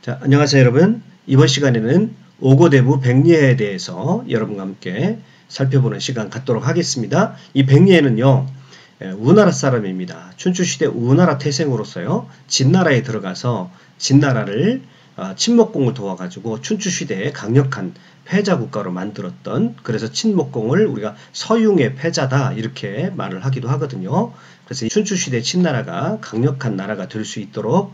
자, 안녕하세요 여러분. 이번 시간에는 오고대부 백리해에 대해서 여러분과 함께 살펴보는 시간 갖도록 하겠습니다. 이 백리해는요, 우나라 사람입니다. 춘추시대 우나라 태생으로서요, 진나라에 들어가서 진나라를 친목공을 도와가지고 춘추시대에 강력한 패자국가로 만들었던, 그래서 친목공을 우리가 서융의 패자다 이렇게 말을 하기도 하거든요. 그래서 춘추시대 친나라가 강력한 나라가 될 수 있도록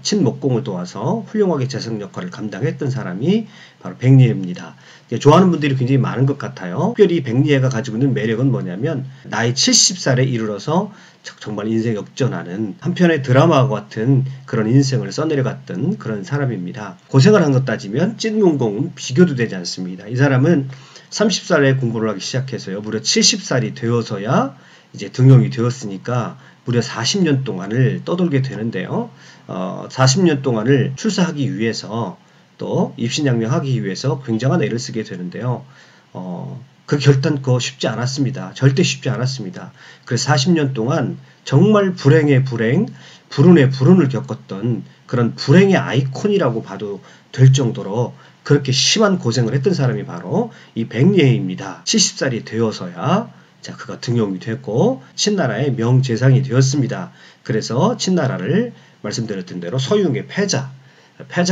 친목공을 도와서 훌륭하게 재성 역할을 감당했던 사람이 바로 백리해입니다. 좋아하는 분들이 굉장히 많은 것 같아요. 특별히 백리해가 가지고 있는 매력은 뭐냐면 나이 70살에 이르러서 정말 인생 역전하는 한편의 드라마와 같은 그런 인생을 써내려갔던 그런 사람입니다. 고생을 한 것 따지면 찐문공은 비교도 되지 않습니다. 이 사람은 30살에 공부를 하기 시작해서요, 무려 70살이 되어서야 이제 등용이 되었으니까 무려 40년 동안을 떠돌게 되는데요. 40년 동안을 출사하기 위해서 또 입신양명하기 위해서 굉장한 애를 쓰게 되는데요. 그 결단코 쉽지 않았습니다. 절대 쉽지 않았습니다. 그래서 40년 동안 정말 불행의 불행, 불운의 불운을 겪었던 그런 불행의 아이콘이라고 봐도 될 정도로 그렇게 심한 고생을 했던 사람이 바로 이 백리해입니다. 70살이 되어서야 그가 등용이 됐고 친나라의 명재상이 되었습니다. 그래서 친나라를 말씀드렸던 대로 서융의 패자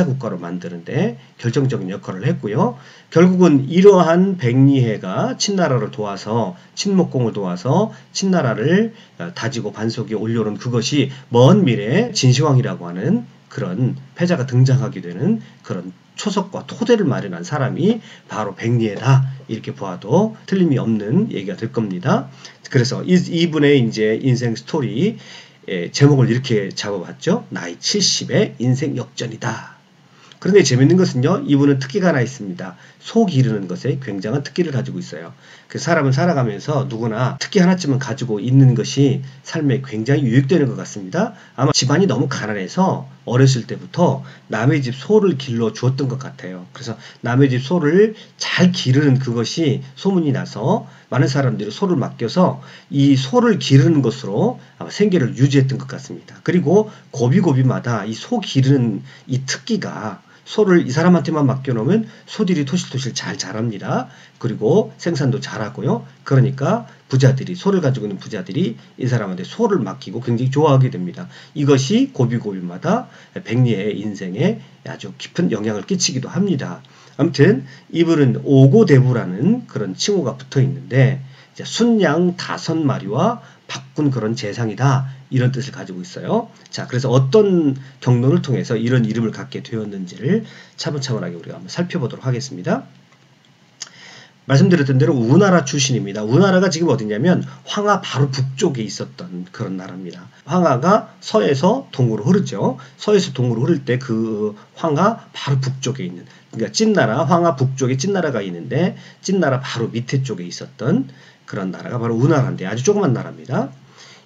국가로 만드는데 결정적인 역할을 했고요. 결국은 이러한 백리해가 친나라를 도와서 친목공을 도와서 친나라를 다지고 반석에 올려놓은 그것이 먼 미래에 진시황이라고 하는 그런 패자가 등장하게 되는 그런 초석과 토대를 마련한 사람이 바로 백리해다, 이렇게 보아도 틀림이 없는 얘기가 될 겁니다. 그래서 이분의 이제 인생 스토리 제목을 이렇게 잡아봤죠. 나이 70의 인생 역전이다. 그런데 재밌는 것은요, 이분은 특기가 하나 있습니다. 소 기르는 것에 굉장한 특기를 가지고 있어요. 그 사람은 살아가면서 누구나 특기 하나쯤은 가지고 있는 것이 삶에 굉장히 유익되는 것 같습니다. 아마 집안이 너무 가난해서 어렸을 때부터 남의 집 소를 길러 주었던 것 같아요. 그래서 남의 집 소를 잘 기르는 그것이 소문이 나서 많은 사람들이 소를 맡겨서 이 소를 기르는 것으로 아마 생계를 유지했던 것 같습니다. 그리고 고비고비마다 이 소 기르는 이 특기가, 소를 이 사람한테만 맡겨놓으면 소들이 토실토실 잘 자랍니다. 그리고 생산도 잘하고요. 그러니까 부자들이, 소를 가지고 있는 부자들이 이 사람한테 소를 맡기고 굉장히 좋아하게 됩니다. 이것이 고비고비마다 백리해의 인생에 아주 깊은 영향을 끼치기도 합니다. 아무튼 이분은 오고대부라는 그런 칭호가 붙어 있는데, 순양 5마리와 바꾼 그런 재상이다, 이런 뜻을 가지고 있어요. 자, 그래서 어떤 경로를 통해서 이런 이름을 갖게 되었는지를 차분차분하게 우리가 한번 살펴보도록 하겠습니다. 말씀드렸던 대로 우나라 출신입니다. 우나라가 지금 어디냐면 황하 바로 북쪽에 있었던 그런 나라입니다. 황하가 서에서 동으로 흐르죠. 서에서 동으로 흐를 때 그 황하 바로 북쪽에 있는, 그러니까 찐나라, 황하 북쪽에 찐나라가 있는데 찐나라 바로 밑에 쪽에 있었던 그런 나라가 바로 우나라인데 아주 조그만 나라입니다.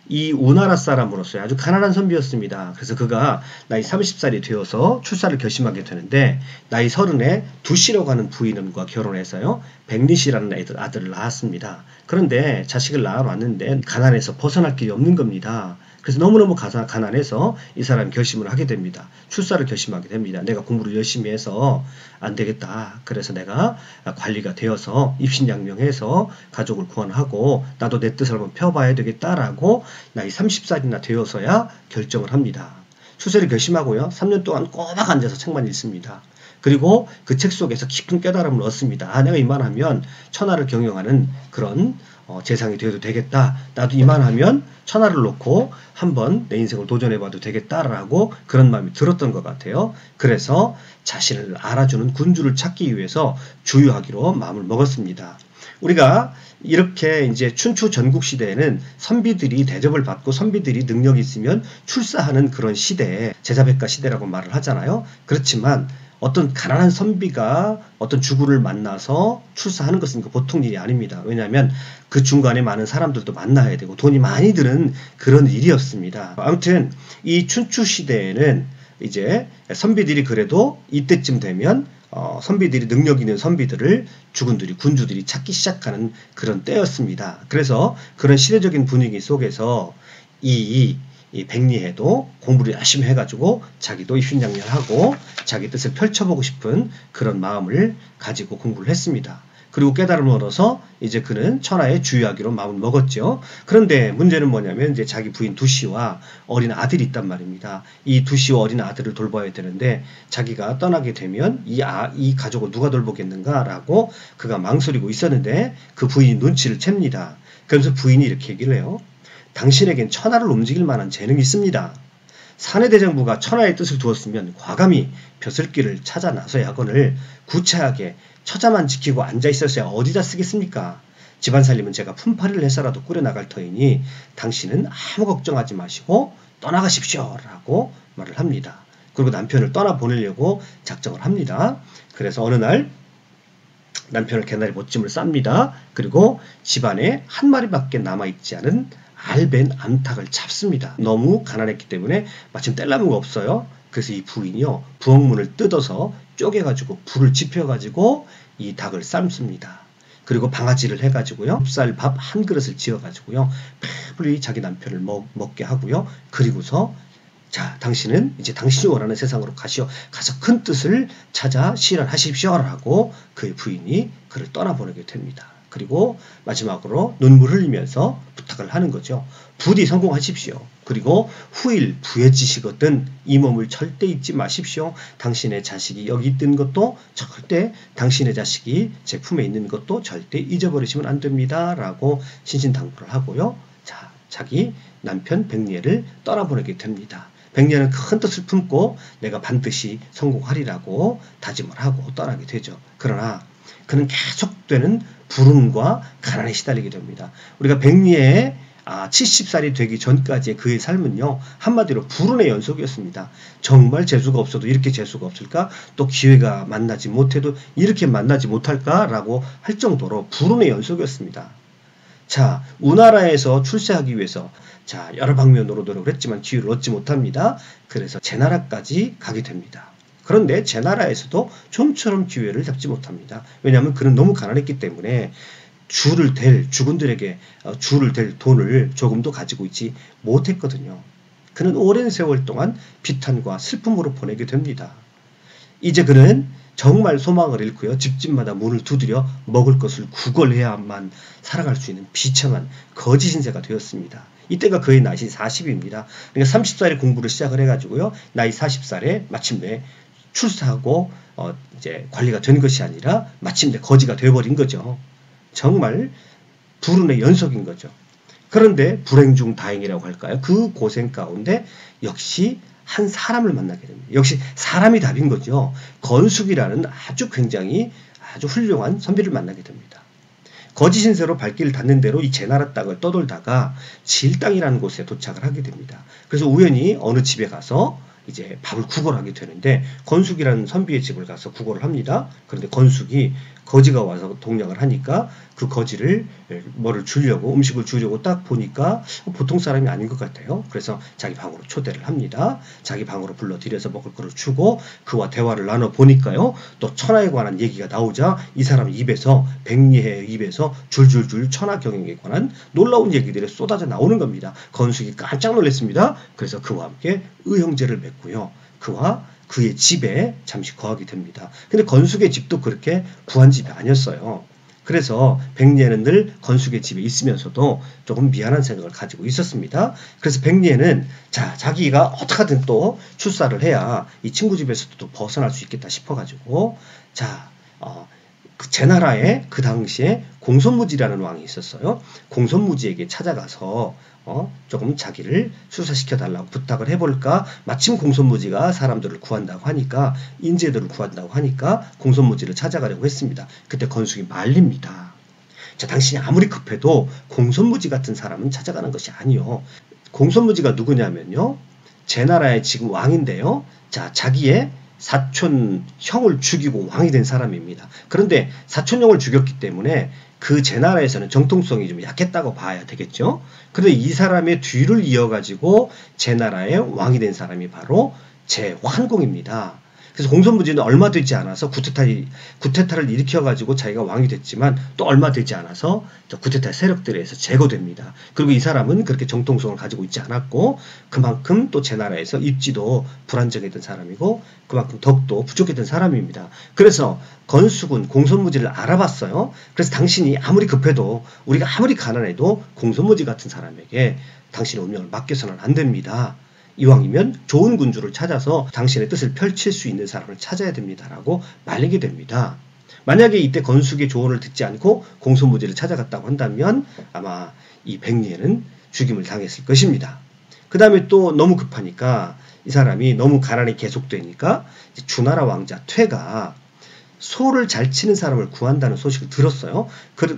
이 우나라 사람으로서 아주 가난한 선비였습니다. 그래서 그가 나이 30살이 되어서 출사를 결심하게 되는데, 나이 30에 두씨라고 하는 부인과 결혼해서요, 백리씨라는 아들을 낳았습니다. 그런데 자식을 낳아놨는데 가난해서 벗어날 길이 없는 겁니다. 그래서 너무너무 가난해서 이 사람이 결심을 하게 됩니다. 출사를 결심하게 됩니다. 내가 공부를 열심히 해서 안 되겠다. 그래서 내가 관리가 되어서 입신양명해서 가족을 구원하고 나도 내 뜻을 한번 펴봐야 되겠다라고 나이 30살이나 되어서야 결정을 합니다. 출세를 결심하고요, 3년 동안 꼬박 앉아서 책만 읽습니다. 그리고 그 책 속에서 깊은 깨달음을 얻습니다. 내가 이만하면 천하를 경영하는 그런 재상이 되어도 되겠다. 나도 이만하면 천하를 놓고 한번 내 인생을 도전해봐도 되겠다라고 그런 마음이 들었던 것 같아요. 그래서 자신을 알아주는 군주를 찾기 위해서 주유하기로 마음을 먹었습니다. 우리가 이렇게 이제 춘추 전국시대에는 선비들이 대접을 받고 선비들이 능력이 있으면 출사하는 그런 시대에 제자백가 시대라고 말을 하잖아요. 그렇지만 어떤 가난한 선비가 어떤 주구를 만나서 출사하는 것은 보통 일이 아닙니다. 왜냐하면 그 중간에 많은 사람들도 만나야 되고 돈이 많이 드는 그런 일이었습니다. 아무튼 이 춘추 시대에는 이제 선비들이 그래도 이때쯤 되면 선비들이, 능력 있는 선비들을 주군들이, 군주들이 찾기 시작하는 그런 때였습니다. 그래서 그런 시대적인 분위기 속에서 이 이 백리해도 공부를 열심히 해가지고 자기도 휘장렬하고 자기 뜻을 펼쳐보고 싶은 그런 마음을 가지고 공부를 했습니다. 그리고 깨달음을 얻어서 이제 그는 천하의 주유하기로 마음을 먹었죠. 그런데 문제는 뭐냐면 이제 자기 부인 두씨와 어린 아들이 있단 말입니다. 이 두씨와 어린 아들을 돌봐야 되는데 자기가 떠나게 되면 이 가족을 누가 돌보겠는가라고 그가 망설이고 있었는데 그 부인이 눈치를 챕니다. 그래서 부인이 이렇게 얘기를 해요. 당신에겐 천하를 움직일 만한 재능이 있습니다. 사내대장부가 천하의 뜻을 두었으면 과감히 벼슬길을 찾아 나서야 하거늘 구차하게 처자만 지키고 앉아있었어야 어디다 쓰겠습니까? 집안 살림은 제가 품팔이를 해서라도 꾸려나갈 터이니 당신은 아무 걱정하지 마시고 떠나가십시오 라고 말을 합니다. 그리고 남편을 떠나보내려고 작정을 합니다. 그래서 어느 날 남편을 개나리 못짐을 쌉니다. 그리고 집안에 한 마리밖에 남아있지 않은 알벤 암탉을 잡습니다. 너무 가난했기 때문에 마침 뗄나무가 없어요. 그래서 이 부인이요 부엌문을 뜯어서 쪼개가지고 불을 지펴가지고 이 닭을 삶습니다. 그리고 방아지를 해가지고요 쌀밥 한 그릇을 지어가지고요 배불리 자기 남편을 먹게 하고요. 그리고서 자 당신은 이제 당신이 원하는 세상으로 가시오. 가서 큰 뜻을 찾아 실현하십시오 라고 그의 부인이 그를 떠나보내게 됩니다. 그리고 마지막으로 눈물 흘리면서 부탁을 하는 거죠. 부디 성공하십시오. 그리고 후일 부해지시거든 이 몸을 절대 잊지 마십시오. 당신의 자식이 여기 있는 것도 절대 당신의 자식이 제 품에 있는 것도 절대 잊어버리시면 안 됩니다. 라고 신신당부를 하고요. 자, 자기 남편 백리해를 떠나보내게 됩니다. 백리해는 큰 뜻을 품고 내가 반드시 성공하리라고 다짐을 하고 떠나게 되죠. 그러나 그는 계속되는 불운과 가난에 시달리게 됩니다. 우리가 백리해에 70살이 되기 전까지의 그의 삶은요 한마디로 불운의 연속이었습니다. 정말 재수가 없어도 이렇게 재수가 없을까? 또 기회가 만나지 못해도 이렇게 만나지 못할까라고 할 정도로 불운의 연속이었습니다. 자, 우나라에서 출세하기 위해서 자 여러 방면으로 노력을 했지만 기회를 얻지 못합니다. 그래서 제나라까지 가게 됩니다. 그런데 제나라에서도 좀처럼 기회를 잡지 못합니다. 왜냐하면 그는 너무 가난했기 때문에 죽은들에게 줄을 댈 돈을 조금도 가지고 있지 못했거든요. 그는 오랜 세월 동안 비탄과 슬픔으로 보내게 됩니다. 이제 그는 정말 소망을 잃고요. 집집마다 문을 두드려 먹을 것을 구걸해야만 살아갈 수 있는 비참한 거지 신세가 되었습니다. 이때가 그의 나이 40입니다. 그러니까 30살에 공부를 시작을 해가지고요. 나이 40살에 마침내 출세하고 이제 관리가 된 것이 아니라 마침내 거지가 되어버린 거죠. 정말 불운의 연속인 거죠. 그런데 불행 중 다행이라고 할까요? 그 고생 가운데 역시 한 사람을 만나게 됩니다. 역시 사람이 답인 거죠. 건숙이라는 굉장히 아주 훌륭한 선비를 만나게 됩니다. 거지 신세로 발길을 닿는 대로 이 제나라 땅을 떠돌다가 질땅이라는 곳에 도착을 하게 됩니다. 그래서 우연히 어느 집에 가서 이제 밥을 구걸을 하게 되는데 건숙이라는 선비의 집을 가서 구걸을 합니다. 그런데 건숙이 거지가 와서 동냥을 하니까 그 거지를 뭐를 주려고 음식을 주려고 딱 보니까 보통 사람이 아닌 것 같아요. 그래서 자기 방으로 초대를 합니다. 자기 방으로 불러들여서 먹을 거를 주고 그와 대화를 나눠보니까요. 또 천하에 관한 얘기가 나오자 이 사람 입에서 백리해의 입에서 줄줄줄 천하 경영에 관한 놀라운 얘기들이 쏟아져 나오는 겁니다. 건숙이 깜짝 놀랐습니다. 그래서 그와 함께 의형제를 맺고요. 그의 집에 잠시 거하게 됩니다. 근데 건숙의 집도 그렇게 구한 집이 아니었어요. 그래서 백리해는 늘 건숙의 집에 있으면서도 조금 미안한 생각을 가지고 있었습니다. 그래서 백리해는 자기가 어떻게든 또 출사를 해야 이 친구 집에서도 또 벗어날 수 있겠다 싶어가지고 그 제나라에 그 당시에 공손무지라는 왕이 있었어요. 공손무지에게 찾아가서 조금 자기를 출사시켜달라고 부탁을 해볼까. 마침 공손무지가 사람들을 구한다고 하니까 인재들을 구한다고 하니까 공손무지를 찾아가려고 했습니다. 그때 건숙이 말립니다. 자, 당신이 아무리 급해도 공손무지 같은 사람은 찾아가는 것이 아니요. 공손무지가 누구냐면요. 제나라의 지금 왕인데요. 자, 자기의 사촌 형을 죽이고 왕이 된 사람입니다. 그런데 사촌 형을 죽였기 때문에 그 제나라에서는 정통성이 좀 약했다고 봐야 되겠죠. 그런데 이 사람의 뒤를 이어가지고 제나라의 왕이 된 사람이 바로 제환공입니다. 그래서 공손무지는 얼마 되지 않아서 구테타를 일으켜가지고 자기가 왕이 됐지만 또 얼마 되지 않아서 구테타 세력들에 의해서 제거됩니다. 그리고 이 사람은 그렇게 정통성을 가지고 있지 않았고 그만큼 또 제 나라에서 입지도 불안정했던 사람이고 그만큼 덕도 부족했던 사람입니다. 그래서 건숙은 공손무지를 알아봤어요. 그래서 당신이 아무리 급해도 우리가 아무리 가난해도 공손무지 같은 사람에게 당신의 운명을 맡겨서는 안 됩니다. 이왕이면 좋은 군주를 찾아서 당신의 뜻을 펼칠 수 있는 사람을 찾아야 됩니다라고 말리게 됩니다. 만약에 이때 건숙의 조언을 듣지 않고 공손무지를 찾아갔다고 한다면 아마 이 백리에는 죽임을 당했을 것입니다. 그 다음에 또 너무 급하니까 이 사람이 너무 가난이 계속되니까 주나라 왕자 퇴가 소를 잘 치는 사람을 구한다는 소식을 들었어요.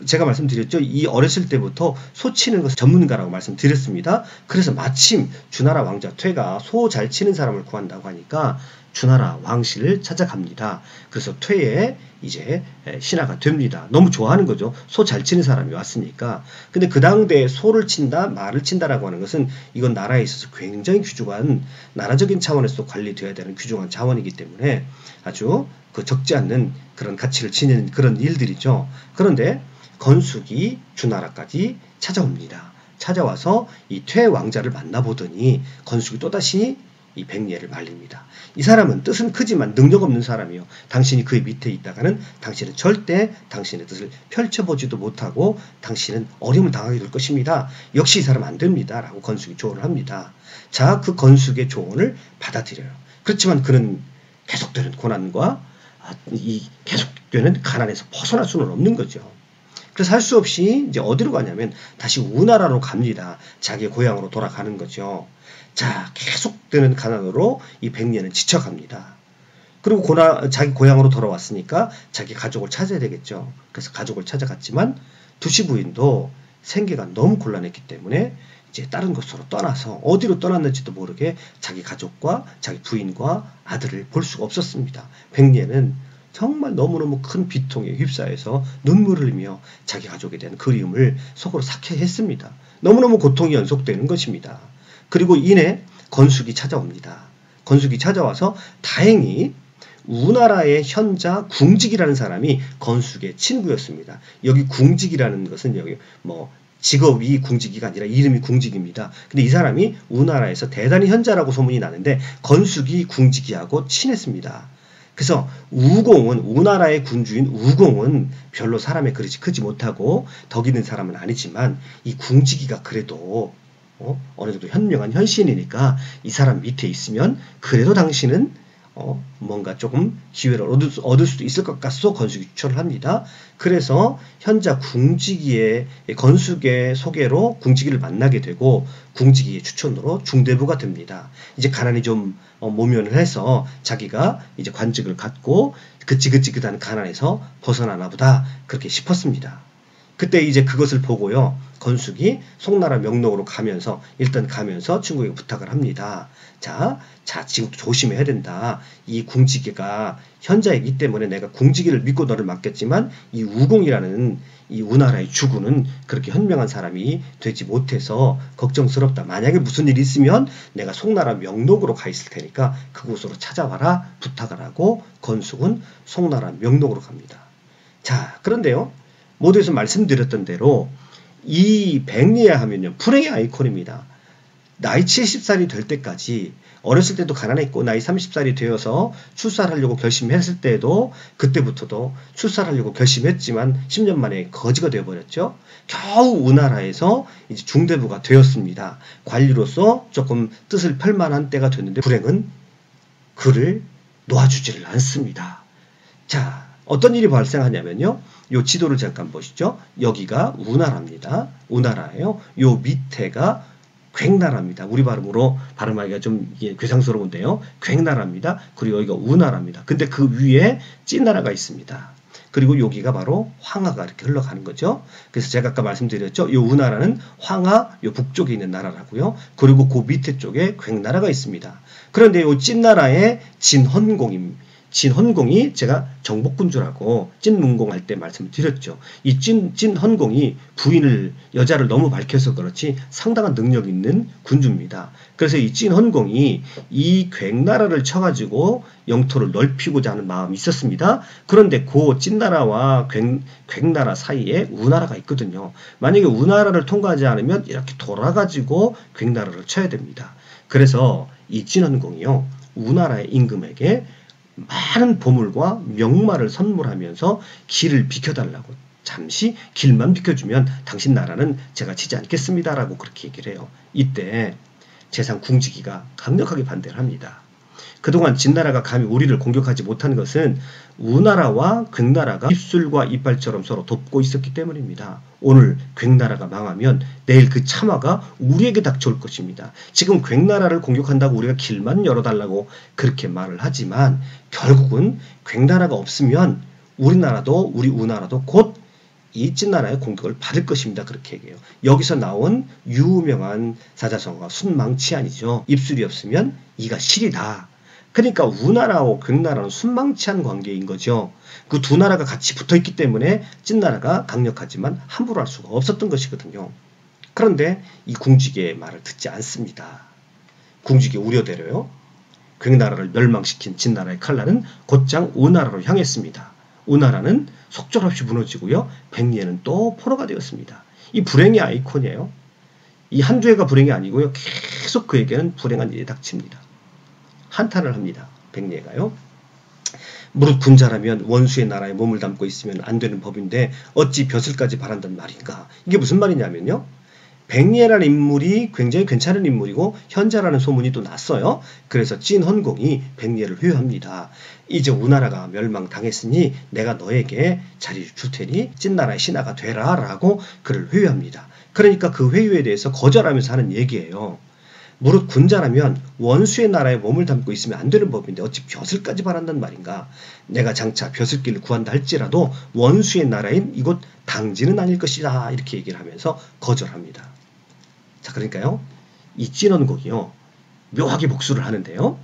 제가 말씀드렸죠. 이 어렸을 때부터 소 치는 것을 전문가라고 말씀드렸습니다. 그래서 마침 주나라 왕자 퇴가 소 잘 치는 사람을 구한다고 하니까 주나라 왕실을 찾아갑니다. 그래서 퇴에 이제 신하가 됩니다. 너무 좋아하는 거죠. 소 잘 치는 사람이 왔으니까. 근데 그 당대에 소를 친다, 말을 친다라고 하는 것은 이건 나라에 있어서 굉장히 귀중한 나라적인 차원에서 관리되어야 되는 귀중한 자원이기 때문에 아주 적지 않는 그런 가치를 지니는 그런 일들이죠. 그런데 건숙이 주나라까지 찾아옵니다. 찾아와서 이 퇴 왕자를 만나보더니 건숙이 또다시 이 백리에를 말립니다. 이 사람은 뜻은 크지만 능력 없는 사람이요. 당신이 그의 밑에 있다가는 당신은 절대 당신의 뜻을 펼쳐보지도 못하고 당신은 어려움을 당하게 될 것입니다. 역시 이 사람 안 됩니다. 라고 건숙이 조언을 합니다. 자, 그 건숙의 조언을 받아들여요. 그렇지만 그는 계속되는 고난과 이 계속되는 가난에서 벗어날 수는 없는 거죠. 그래서 할 수 없이 이제 어디로 가냐면 다시 우나라로 갑니다. 자기의 고향으로 돌아가는 거죠. 자, 계속되는 가난으로 이 백리에는 지쳐갑니다. 그리고 자기 고향으로 돌아왔으니까 자기 가족을 찾아야 되겠죠. 그래서 가족을 찾아갔지만 두시 부인도 생계가 너무 곤란했기 때문에 이제 다른 곳으로 떠나서 어디로 떠났는지도 모르게 자기 가족과 자기 부인과 아들을 볼 수가 없었습니다. 백리에는 정말 너무너무 큰 비통에 휩싸여서 눈물을 흘리며 자기 가족에 대한 그리움을 속으로 삭혀했습니다. 너무너무 고통이 연속되는 것입니다. 그리고 이내 건숙이 찾아옵니다. 건숙이 찾아와서 다행히 우나라의 현자 궁직이라는 사람이 건숙의 친구였습니다. 여기 궁직이라는 것은 여기 직업이 궁직이가 아니라 이름이 궁직입니다. 근데 이 사람이 우나라에서 대단히 현자라고 소문이 나는데 건숙이 궁직이하고 친했습니다. 그래서 우나라의 군주인 우공은 별로 사람의 그릇이 크지 못하고 덕 있는 사람은 아니지만 이 궁직이가 그래도 어느 정도 현명한 현신이니까 이 사람 밑에 있으면 그래도 당신은 뭔가 조금 기회를 얻을 수도 있을 것 같소 건숙이 추천을 합니다. 그래서 현자 궁직이의 건숙의 소개로 궁직이를 만나게 되고 궁직이의 추천으로 중대부가 됩니다. 이제 가난이 좀 모면을 해서 자기가 이제 관직을 갖고 그치그치그한 가난에서 벗어나나 보다 그렇게 싶었습니다. 그때 이제 그것을 보고요. 건숙이 송나라 명록으로 일단 가면서 친구에게 부탁을 합니다. 자, 지금 조심해야 된다. 이 궁직이가 현자이기 때문에 내가 궁직이를 믿고 너를 맡겼지만 이 우공이라는 이 우나라의 주군은 그렇게 현명한 사람이 되지 못해서 걱정스럽다. 만약에 무슨 일이 있으면 내가 송나라 명록으로 가 있을 테니까 그곳으로 찾아와라 부탁을 하고 건숙은 송나라 명록으로 갑니다. 자, 그런데요. 모두에서 말씀드렸던 대로 이 백리에 하면요. 불행의 아이콘입니다. 나이 70살이 될 때까지 어렸을 때도 가난했고 나이 30살이 되어서 출사하려고 결심했을 때도 그때부터도 출사하려고 결심했지만 10년 만에 거지가 되어버렸죠. 겨우 우나라에서 이제 중대부가 되었습니다. 관리로서 조금 뜻을 펼만한 때가 됐는데 불행은 그를 놓아주지를 않습니다. 자, 어떤 일이 발생하냐면요. 요 지도를 잠깐 보시죠. 여기가 우나라입니다. 우나라예요. 요 밑에가 괭나라입니다. 우리 발음으로 발음하기가 좀 괴상스러운데요. 괭나라입니다. 그리고 여기가 우나라입니다. 근데 그 위에 찐나라가 있습니다. 그리고 여기가 바로 황하가 이렇게 흘러가는 거죠. 그래서 제가 아까 말씀드렸죠. 요 우나라는 황하 요 북쪽에 있는 나라라고요. 그리고 그 밑에 쪽에 괭나라가 있습니다. 그런데 요 찐나라의 진헌공임 진헌공이 제가 정복군주라고 찐문공할 때 말씀을 드렸죠. 이 진헌공이 부인을 여자를 너무 밝혀서 그렇지 상당한 능력 있는 군주입니다. 그래서 이 진헌공이 이 괭나라를 쳐가지고 영토를 넓히고자 하는 마음이 있었습니다. 그런데 그 찐나라와 괭나라 사이에 우나라가 있거든요. 만약에 우나라를 통과하지 않으면 이렇게 돌아가지고 괭나라를 쳐야 됩니다. 그래서 이 진헌공이요, 우나라의 임금에게 많은 보물과 명마를 선물하면서 길을 비켜달라고, 잠시 길만 비켜주면 당신 나라는 제가 치지 않겠습니다라고 그렇게 얘기를 해요. 이때 재상 궁지기가 강력하게 반대를 합니다. 그동안 진나라가 감히 우리를 공격하지 못한 것은 우나라와 괭나라가 입술과 이빨처럼 서로 돕고 있었기 때문입니다. 오늘 괭나라가 망하면 내일 그 참화가 우리에게 닥쳐올 것입니다. 지금 괭나라를 공격한다고 우리가 길만 열어달라고 그렇게 말을 하지만 결국은 괭나라가 없으면 우리나라도 우리 우나라도 곧 이 찐나라의 공격을 받을 것입니다. 그렇게 얘기해요. 여기서 나온 유명한 사자성어가 순망치안이죠. 입술이 없으면 이가 실이다. 그러니까 우나라와 괭나라는 순망치한 관계인 거죠. 그 두 나라가 같이 붙어있기 때문에 찐나라가 강력하지만 함부로 할 수가 없었던 것이거든요. 그런데 이 궁지기의 말을 듣지 않습니다. 궁지기 우려대로요, 괭나라를 멸망시킨 진나라의 칼날은 곧장 우나라로 향했습니다. 우나라는 속절없이 무너지고요, 백리에는 또 포로가 되었습니다. 이 불행의 아이콘이에요. 이 한두 해가 불행이 아니고요, 계속 그에게는 불행한 일이 닥칩니다. 한탄을 합니다. 백리에가요. 무릇 군자라면 원수의 나라에 몸을 담고 있으면 안 되는 법인데 어찌 벼슬까지 바란단 말인가. 이게 무슨 말이냐면요, 백리에라는 인물이 굉장히 괜찮은 인물이고 현자라는 소문이 또 났어요. 그래서 진헌공이 백리에를 회유합니다. 이제 우나라가 멸망당했으니 내가 너에게 자리를 줄 테니 찐나라의 신하가 되라 라고 그를 회유합니다. 그러니까 그 회유에 대해서 거절하면서 하는 얘기예요. 무릇 군자라면 원수의 나라에 몸을 담고 있으면 안 되는 법인데 어찌 벼슬까지 바란단 말인가. 내가 장차 벼슬길을 구한다 할지라도 원수의 나라인 이곳 당지는 아닐 것이다. 이렇게 얘기를 하면서 거절합니다. 자, 그러니까요, 이 진헌공이요, 묘하게 복수를 하는데요,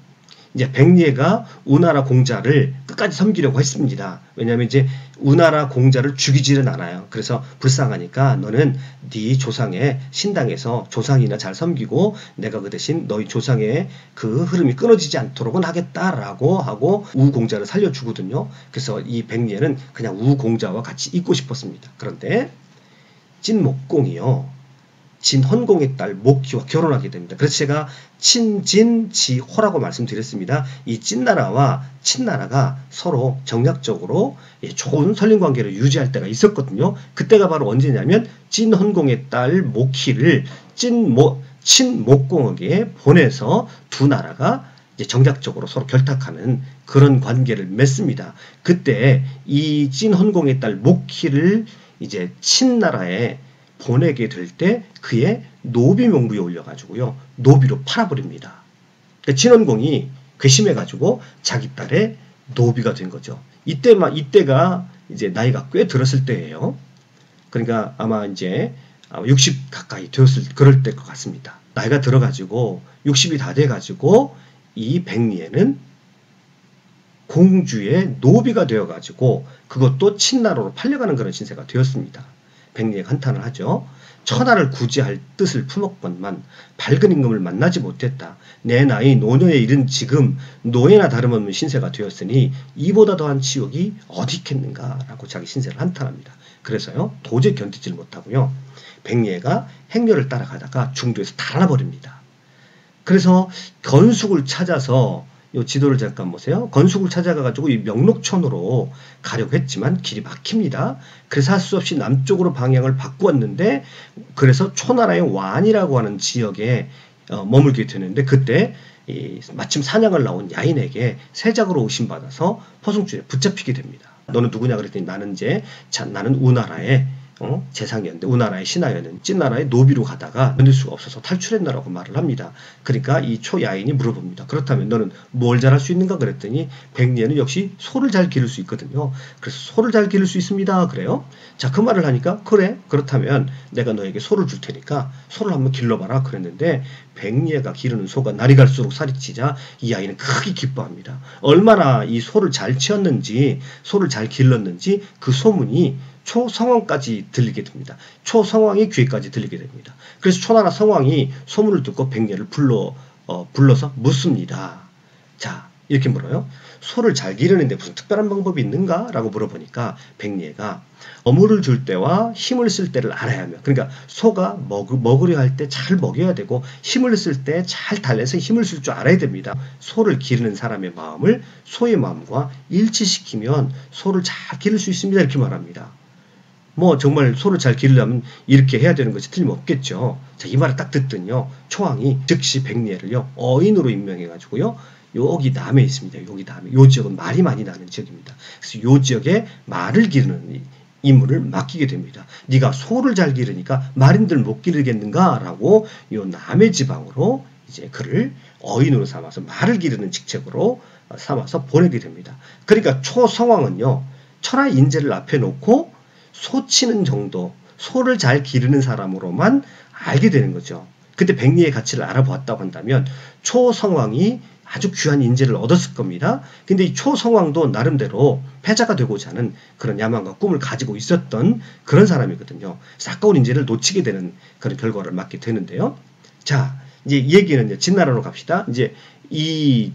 이제 백리에가 우나라 공자를 끝까지 섬기려고 했습니다. 왜냐하면 이제 우나라 공자를 죽이지는 않아요. 그래서 불쌍하니까 너는 네 조상의 신당에서 조상이나 잘 섬기고 내가 그 대신 너희 조상의 그 흐름이 끊어지지 않도록은 하겠다라고 하고 우공자를 살려주거든요. 그래서 이 백리에는 그냥 우공자와 같이 있고 싶었습니다. 그런데 진목공이요, 진헌공의 딸 목희와 결혼하게 됩니다. 그래서 제가 친진지호라고 말씀드렸습니다. 이 찐나라와 친나라가 서로 정략적으로 좋은 선림관계를 유지할 때가 있었거든요. 그때가 바로 언제냐면 진헌공의 딸 목희를 친목공에게 보내서 두 나라가 이제 정략적으로 서로 결탁하는 그런 관계를 맺습니다. 그때 이 진헌공의 딸 목희를 이제 친나라에 보내게 될 때 그의 노비 명부에 올려가지고요, 노비로 팔아버립니다. 그러니까 진헌공이 괘씸해가지고 자기 딸의 노비가 된 거죠. 이때가 이제 나이가 꽤 들었을 때예요. 그러니까 아마 이제 60 가까이 되었을 그럴 때 것 같습니다. 나이가 들어가지고 60이 다 돼가지고 이 백리에는 공주의 노비가 되어가지고 그것도 친나라로 팔려가는 그런 신세가 되었습니다. 백리에가 한탄을 하죠. 천하를 구제할 뜻을 품었건만 밝은 임금을 만나지 못했다. 내 나이 노년에 이른 지금 노예나 다름없는 신세가 되었으니 이보다 더한 치욕이 어디 있겠는가 라고 자기 신세를 한탄합니다. 그래서요, 도저히 견디질 못하고요, 백리에가 행렬을 따라가다가 중도에서 달아나버립니다. 그래서 건숙을 찾아서, 이 지도를 잠깐 보세요. 건숙을 찾아가가지고 이 명록촌으로 가려고 했지만 길이 막힙니다. 그래서 할 수 없이 남쪽으로 방향을 바꾸었는데, 그래서 초나라의 완이라고 하는 지역에 머물게 되는데, 그때 마침 사냥을 나온 야인에게 세작으로 의심받아서 포승줄에 붙잡히게 됩니다. 너는 누구냐 그랬더니 나는 우나라의 재상이었는데 우나라의 신하였는 찐나라의 노비로 가다가 견딜 수가 없어서 탈출했나라고 말을 합니다. 그러니까 이 초야인이 물어봅니다. 그렇다면 너는 뭘 잘할 수 있는가 그랬더니 백리에는 역시 소를 잘 기를 수 있거든요. 그래서 소를 잘 기를 수 있습니다. 그래요. 자, 그 말을 하니까 그래 그렇다면 내가 너에게 소를 줄 테니까 소를 한번 길러봐라 그랬는데 백리에가 기르는 소가 날이 갈수록 살이 찌자 이 아이는 크게 기뻐합니다. 얼마나 이 소를 잘 치었는지 소를 잘 길렀는지 그 소문이 초성왕까지 들리게 됩니다. 초성왕의 귀에까지 들리게 됩니다. 그래서 초나라 성왕이 소문을 듣고 백리를 불러서 묻습니다. 자, 이렇게 물어요. 소를 잘 기르는데 무슨 특별한 방법이 있는가? 라고 물어보니까 백리가 어물을 줄 때와 힘을 쓸 때를 알아야 하며, 그러니까 소가 먹으려 할 때 잘 먹여야 되고 힘을 쓸 때 잘 달래서 힘을 쓸 줄 알아야 됩니다. 소를 기르는 사람의 마음을 소의 마음과 일치시키면 소를 잘 기를 수 있습니다. 이렇게 말합니다. 뭐 정말 소를 잘 기르려면 이렇게 해야 되는 것이 틀림없겠죠. 자, 이 말을 딱 듣더니요 초왕이 즉시 백리에를요 어인으로 임명해가지고요 여기 남해 있습니다. 여기 남해. 요 지역은 말이 많이 나는 지역입니다. 그래서 요 지역에 말을 기르는 임무를 맡기게 됩니다. 네가 소를 잘 기르니까 말인들 못 기르겠는가? 라고 요 남해 지방으로 이제 그를 어인으로 삼아서 말을 기르는 직책으로 삼아서 보내게 됩니다. 그러니까 초성왕은요 천하 인재를 앞에 놓고 소 치는 정도, 소를 잘 기르는 사람으로만 알게 되는 거죠. 그때 백리의 가치를 알아보았다고 한다면 초성왕이 아주 귀한 인재를 얻었을 겁니다. 근데 이 초성왕도 나름대로 패자가 되고자 하는 그런 야망과 꿈을 가지고 있었던 그런 사람이거든요. 그래서 아까운 인재를 놓치게 되는 그런 결과를 맞게 되는데요. 자, 이제 이 얘기는 이제 진나라로 갑시다. 이제 이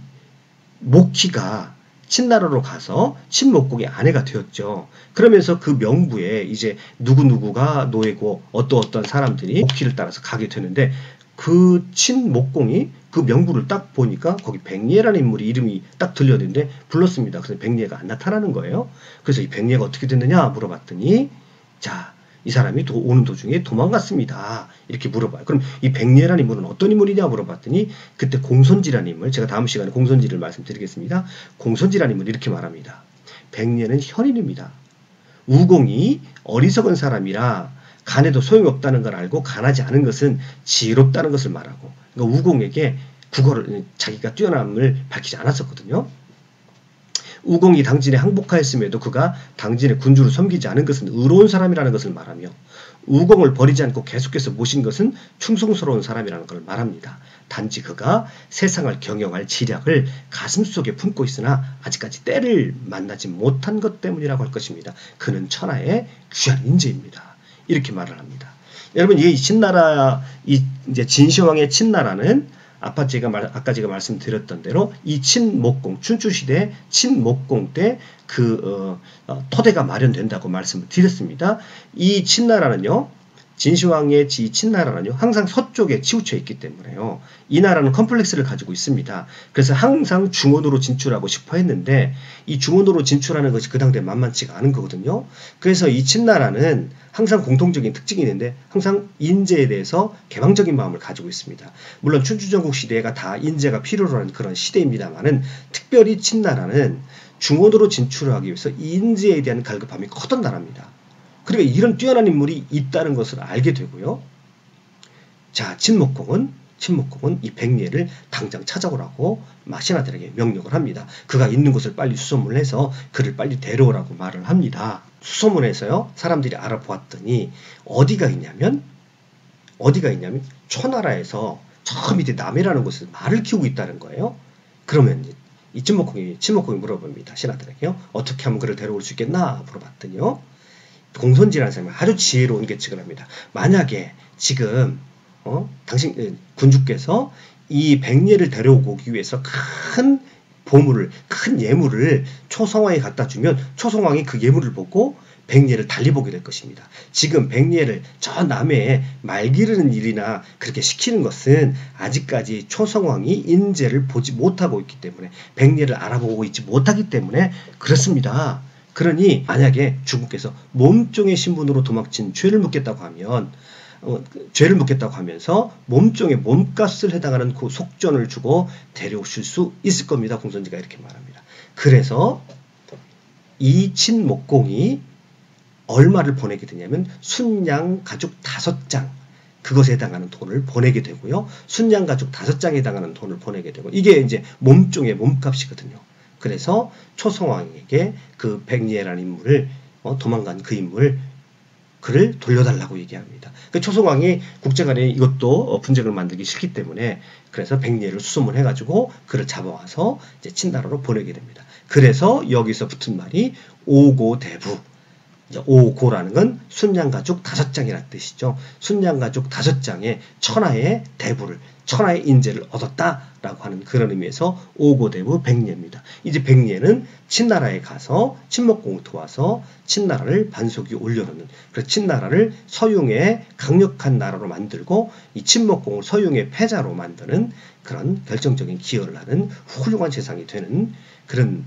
목희가 친나라로 가서 친목공의 아내가 되었죠. 그러면서 그 명부에 이제 누구누구가 노예고 어떤 사람들이 목희를 따라서 가게 되는데 그 친목공이 그 명부를 딱 보니까 거기 백리에라는 인물이 이름이 딱 들렸는데 불렀습니다. 그래서 백리에가 안 나타나는 거예요. 그래서 이 백리에가 어떻게 됐느냐 물어봤더니 자, 이 사람이 오는 도중에 도망갔습니다. 이렇게 물어봐요. 그럼 이 백리에라는 인물은 어떤 인물이냐 물어봤더니 그때 공손지라는 인물, 제가 다음 시간에 공손지를 말씀드리겠습니다. 공손지라는 인물이 이렇게 말합니다. 백리에는 현인입니다. 우공이 어리석은 사람이라 간에도 소용없다는 걸 알고 간하지 않은 것은 지혜롭다는 것을 말하고, 그러니까 우공에게 국어를 자기가 뛰어남을 밝히지 않았었거든요. 우공이 당진에 항복하였음에도 그가 당진의 군주를 섬기지 않은 것은 의로운 사람이라는 것을 말하며 우공을 버리지 않고 계속해서 모신 것은 충성스러운 사람이라는 걸 말합니다. 단지 그가 세상을 경영할 지략을 가슴속에 품고 있으나 아직까지 때를 만나지 못한 것 때문이라고 할 것입니다. 그는 천하의 귀한 인재입니다. 이렇게 말을 합니다. 여러분, 이 친나라, 이제 진시황의 친나라는 아까 제가 말씀드렸던 대로 이 친목공, 춘추시대 친목공 때 토대가 마련된다고 말씀을 드렸습니다. 이 친나라는요, 진시황의 이 친나라는요, 항상 서쪽에 치우쳐 있기 때문에요. 이 나라는 컴플렉스를 가지고 있습니다. 그래서 항상 중원으로 진출하고 싶어 했는데 이 중원으로 진출하는 것이 그 당대 만만치가 않은 거거든요. 그래서 이 친나라는 항상 공통적인 특징이 있는데 항상 인재에 대해서 개방적인 마음을 가지고 있습니다. 물론 춘추전국 시대가 다 인재가 필요로 하는 그런 시대입니다만은 특별히 친나라는 중원으로 진출하기 위해서 인재에 대한 갈급함이 컸던 나라입니다. 그러니까 이런 뛰어난 인물이 있다는 것을 알게 되고요. 자, 친목공은 이 백리에를 당장 찾아오라고 마신하들에게 명령을 합니다. 그가 있는 곳을 빨리 수소문을 해서 그를 빨리 데려오라고 말을 합니다. 수소문에서요, 사람들이 알아보았더니 어디가 있냐면 초나라에서 저 밑에 남해라는 곳에서 말을 키우고 있다는 거예요. 그러면 이 친목공이 물어봅니다. 신하들에게요. 어떻게 하면 그를 데려올 수 있겠나 물어봤더니요. 공손지라는 사람이 아주 지혜로운 계측을 합니다. 만약에 지금 당신 군주께서 이 백리에를 데려오기 위해서 큰 보물을, 큰 예물을 초성왕에 갖다 주면 초성왕이 그 예물을 보고 백리에를 달리 보게 될 것입니다. 지금 백리에를 저 남해에 말 기르는 일이나 그렇게 시키는 것은 아직까지 초성왕이 인재를 보지 못하고 있기 때문에, 백리에를 알아보고 있지 못하기 때문에 그렇습니다. 그러니 만약에 주군께서 몸종의 신분으로 도망친 죄를 묻겠다고 하면서 몸종의 몸값을 해당하는 그 속전을 주고 데려오실 수 있을 겁니다. 공손지가 이렇게 말합니다. 그래서 이 친목공이 얼마를 보내게 되냐면 순양 가죽 5장, 그것에 해당하는 돈을 보내게 되고요. 순양 가죽 5장에 해당하는 돈을 보내게 되고, 이게 이제 몸종의 몸값이거든요. 그래서 초성왕에게 그 백리해라는 인물을 도망간 그 인물 그를 돌려달라고 얘기합니다. 그 초성왕이 국제간에 이것도 분쟁을 만들기 싫기 때문에 그래서 백리해를 수소문 해가지고 그를 잡아와서 이제 친나라로 보내게 됩니다. 그래서 여기서 붙은 말이 오고대부. 오고라는 건 순양가죽 5장이라는 뜻이죠. 순양가죽 5장에 천하의 대부를, 천하의 인재를 얻었다라고 하는 그런 의미에서 오고대부 백리해입니다. 이제 백리해는 친나라에 가서 친목공을 도와서 친나라를 반석 위에 올려놓는, 그래서 친나라를 서융의 강력한 나라로 만들고 이 친목공을 서융의 패자로 만드는 그런 결정적인 기여를 하는 훌륭한 세상이 되는 그런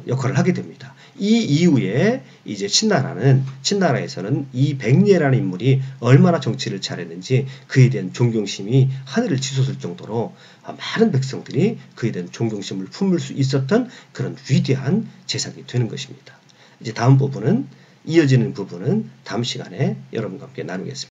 역할을 하게 됩니다. 이 이후에 이제 친나라에서는 이 백리해라는 인물이 얼마나 정치를 잘했는지 그에 대한 존경심이 하늘을 치솟을 정도로 많은 백성들이 그에 대한 존경심을 품을 수 있었던 그런 위대한 제사가 되는 것입니다. 이제 다음 부분은, 이어지는 부분은 다음 시간에 여러분과 함께 나누겠습니다.